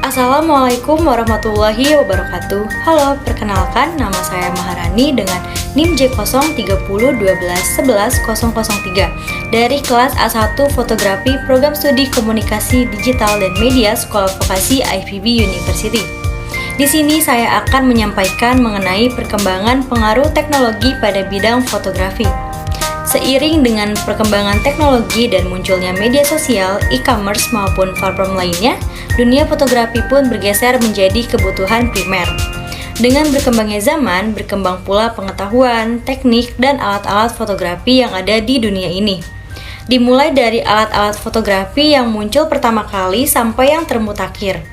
Assalamualaikum warahmatullahi wabarakatuh. Halo, perkenalkan nama saya Maharani dengan NIM J03012111003 dari kelas A1 Fotografi Program Studi Komunikasi Digital dan Media Sekolah Vokasi IPB University. Di sini saya akan menyampaikan mengenai perkembangan pengaruh teknologi pada bidang fotografi. Seiring dengan perkembangan teknologi dan munculnya media sosial, e-commerce maupun platform lainnya, dunia fotografi pun bergeser menjadi kebutuhan primer. Dengan berkembangnya zaman, berkembang pula pengetahuan, teknik, dan alat-alat fotografi yang ada di dunia ini. Dimulai dari alat-alat fotografi yang muncul pertama kali sampai yang termutakhir.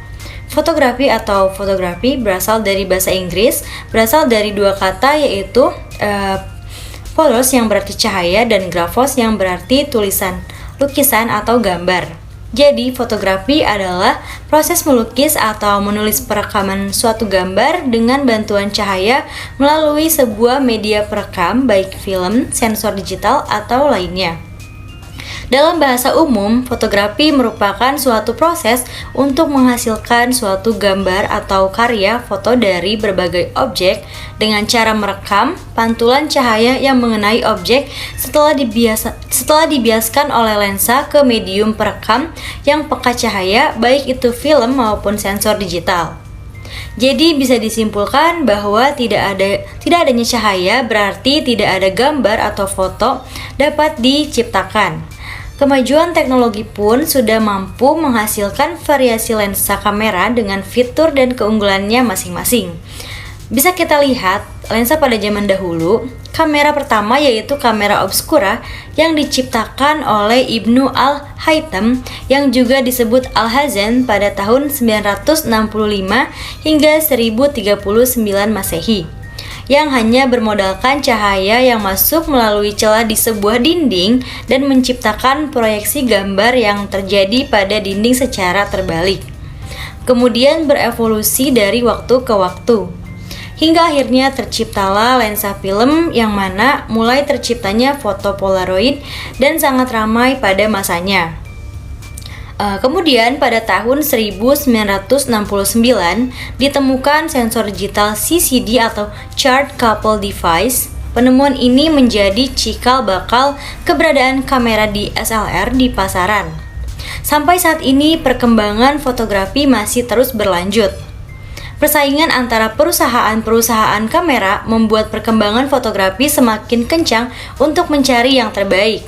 Fotografi atau fotografi berasal dari bahasa Inggris, berasal dari dua kata yaitu photos yang berarti cahaya dan graphos yang berarti tulisan, lukisan atau gambar. Jadi, fotografi adalah proses melukis atau menulis perekaman suatu gambar dengan bantuan cahaya melalui sebuah media perekam baik film, sensor digital atau lainnya. Dalam bahasa umum, fotografi merupakan suatu proses untuk menghasilkan suatu gambar atau karya foto dari berbagai objek dengan cara merekam pantulan cahaya yang mengenai objek setelah dibiaskan oleh lensa ke medium perekam yang peka cahaya, baik itu film maupun sensor digital. Jadi bisa disimpulkan bahwa tidak adanya cahaya berarti tidak ada gambar atau foto dapat diciptakan. Kemajuan teknologi pun sudah mampu menghasilkan variasi lensa kamera dengan fitur dan keunggulannya masing-masing. Bisa kita lihat, lensa pada zaman dahulu, kamera pertama yaitu kamera obscura yang diciptakan oleh Ibnu Al-Haytham yang juga disebut Al-Hazen pada tahun 965 hingga 1039 Masehi. Yang hanya bermodalkan cahaya yang masuk melalui celah di sebuah dinding dan menciptakan proyeksi gambar yang terjadi pada dinding secara terbalik. Kemudian berevolusi dari waktu ke waktu, hingga akhirnya terciptalah lensa film yang mana mulai terciptanya foto Polaroid dan sangat ramai pada masanya. Kemudian pada tahun 1969 ditemukan sensor digital CCD atau Chart Coupled Device. Penemuan ini menjadi cikal bakal keberadaan kamera DSLR di pasaran. Sampai saat ini perkembangan fotografi masih terus berlanjut. Persaingan antara perusahaan-perusahaan kamera membuat perkembangan fotografi semakin kencang untuk mencari yang terbaik.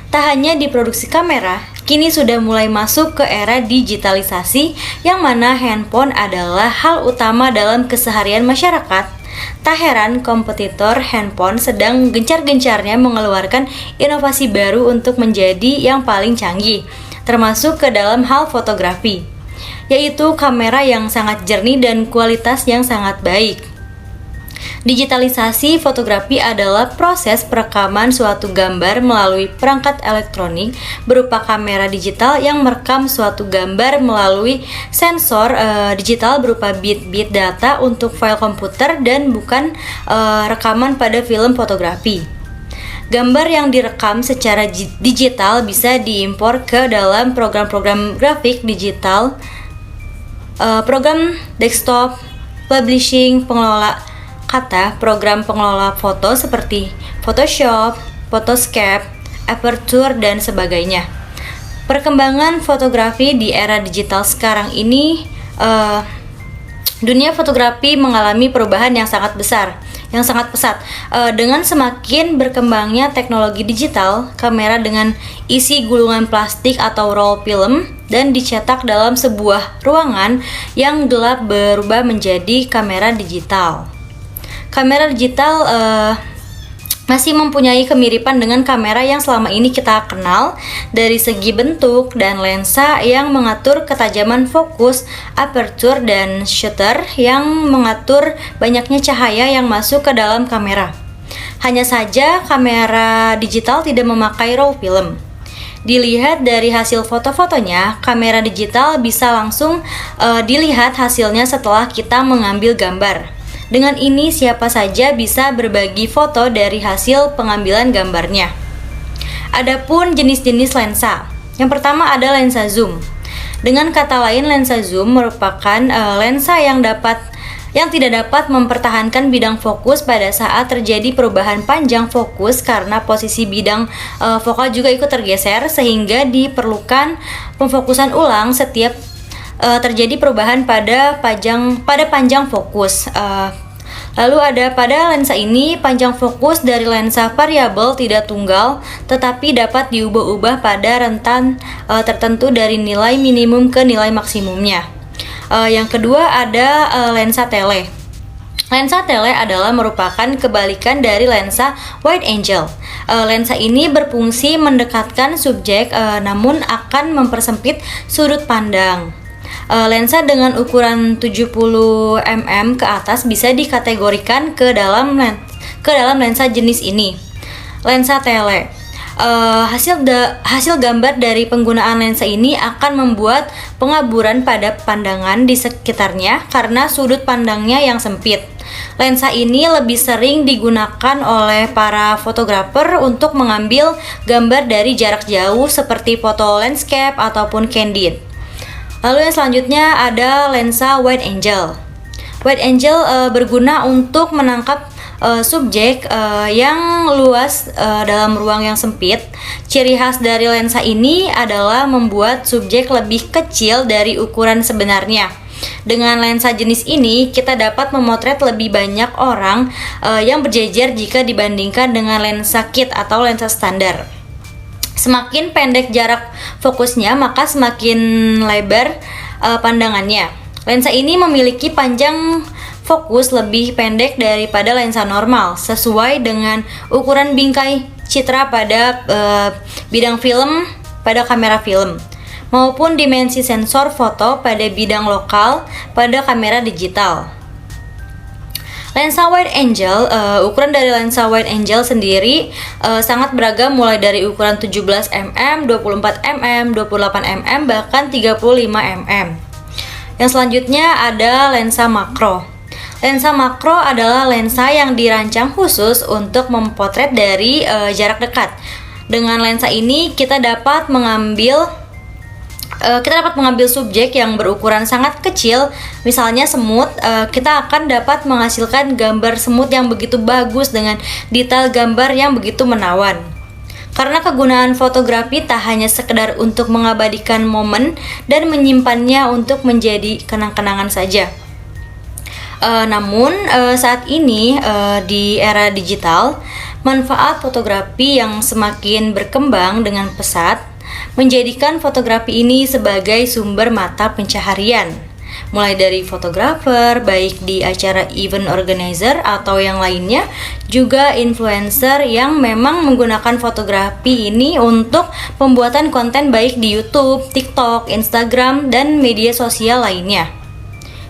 Tak hanya di produksi kamera, kini sudah mulai masuk ke era digitalisasi yang mana handphone adalah hal utama dalam keseharian masyarakat. Tak heran kompetitor handphone sedang gencar-gencarnya mengeluarkan inovasi baru untuk menjadi yang paling canggih, termasuk ke dalam hal fotografi, yaitu kamera yang sangat jernih dan kualitas yang sangat baik. Digitalisasi fotografi adalah proses perekaman suatu gambar melalui perangkat elektronik berupa kamera digital yang merekam suatu gambar melalui sensor digital berupa bit-bit data untuk file komputer dan bukan rekaman pada film fotografi. Gambar yang direkam secara digital bisa diimpor ke dalam program-program grafik digital, program desktop, publishing, program pengelola foto seperti Photoshop, Photoscape, Aperture, dan sebagainya. Perkembangan fotografi di era digital sekarang ini, dunia fotografi mengalami perubahan yang sangat besar, yang sangat pesat. Dengan semakin berkembangnya teknologi digital, kamera dengan isi gulungan plastik atau roll film dan dicetak dalam sebuah ruangan yang gelap berubah menjadi kamera digital. Kamera digital masih mempunyai kemiripan dengan kamera yang selama ini kita kenal dari segi bentuk dan lensa yang mengatur ketajaman fokus, aperture, dan shutter yang mengatur banyaknya cahaya yang masuk ke dalam kamera. Hanya saja kamera digital tidak memakai roll film. Dilihat dari hasil foto-fotonya, kamera digital bisa langsung dilihat hasilnya setelah kita mengambil gambar. Dengan ini, siapa saja bisa berbagi foto dari hasil pengambilan gambarnya. Adapun jenis-jenis lensa. Yang pertama ada lensa zoom. Dengan kata lain, lensa zoom merupakan lensa yang tidak dapat mempertahankan bidang fokus pada saat terjadi perubahan panjang fokus karena posisi bidang fokal juga ikut tergeser, sehingga diperlukan pemfokusan ulang setiap terjadi perubahan pada panjang fokus. Lalu pada lensa ini, panjang fokus dari lensa variabel tidak tunggal, tetapi dapat diubah-ubah pada rentan tertentu dari nilai minimum ke nilai maksimumnya. Yang kedua ada lensa tele. Lensa tele adalah merupakan kebalikan dari lensa wide angle. Lensa ini berfungsi mendekatkan subjek, namun akan mempersempit sudut pandang. Lensa dengan ukuran 70 mm ke atas bisa dikategorikan ke dalam lensa jenis ini. Lensa tele. Hasil gambar dari penggunaan lensa ini akan membuat pengaburan pada pandangan di sekitarnya karena sudut pandangnya yang sempit. Lensa ini lebih sering digunakan oleh para fotografer untuk mengambil gambar dari jarak jauh seperti foto landscape ataupun candid. Lalu yang selanjutnya ada lensa wide angle. Wide angle berguna untuk menangkap subjek yang luas dalam ruang yang sempit. Ciri khas dari lensa ini adalah membuat subjek lebih kecil dari ukuran sebenarnya. Dengan lensa jenis ini, kita dapat memotret lebih banyak orang yang berjejer jika dibandingkan dengan lensa kit atau lensa standar. Semakin pendek jarak fokusnya, maka semakin lebar pandangannya. Lensa ini memiliki panjang fokus lebih pendek daripada lensa normal, sesuai dengan ukuran bingkai citra pada bidang film pada kamera film, maupun dimensi sensor foto pada bidang lokal pada kamera digital. Lensa wide angle, ukuran dari lensa wide angle sendiri sangat beragam, mulai dari ukuran 17 mm, 24 mm, 28 mm, bahkan 35 mm. Yang selanjutnya ada lensa makro. Lensa makro adalah lensa yang dirancang khusus untuk memotret dari jarak dekat. Dengan lensa ini kita dapat mengambil subjek yang berukuran sangat kecil, misalnya semut. Kita akan dapat menghasilkan gambar semut yang begitu bagus dengan detail gambar yang begitu menawan. Karena kegunaan fotografi tak hanya sekedar untuk mengabadikan momen dan menyimpannya untuk menjadi kenang-kenangan saja. Namun saat ini di era digital, manfaat fotografi yang semakin berkembang dengan pesat menjadikan fotografi ini sebagai sumber mata pencaharian, mulai dari fotografer baik di acara event organizer atau yang lainnya, juga influencer yang memang menggunakan fotografi ini untuk pembuatan konten baik di YouTube, TikTok, Instagram, dan media sosial lainnya.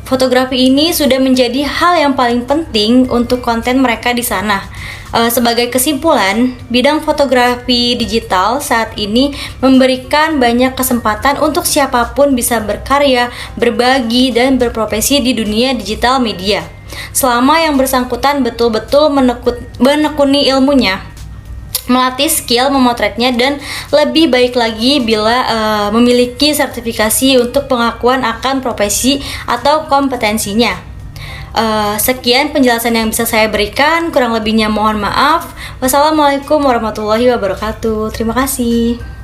Fotografi ini sudah menjadi hal yang paling penting untuk konten mereka di sana. Sebagai kesimpulan, bidang fotografi digital saat ini memberikan banyak kesempatan untuk siapapun bisa berkarya, berbagi, dan berprofesi di dunia digital media. Selama yang bersangkutan betul-betul menekuni ilmunya, melatih skill memotretnya, dan lebih baik lagi bila memiliki sertifikasi untuk pengakuan akan profesi atau kompetensinya. Sekian penjelasan yang bisa saya berikan, kurang lebihnya mohon maaf. Wassalamualaikum warahmatullahi wabarakatuh. Terima kasih.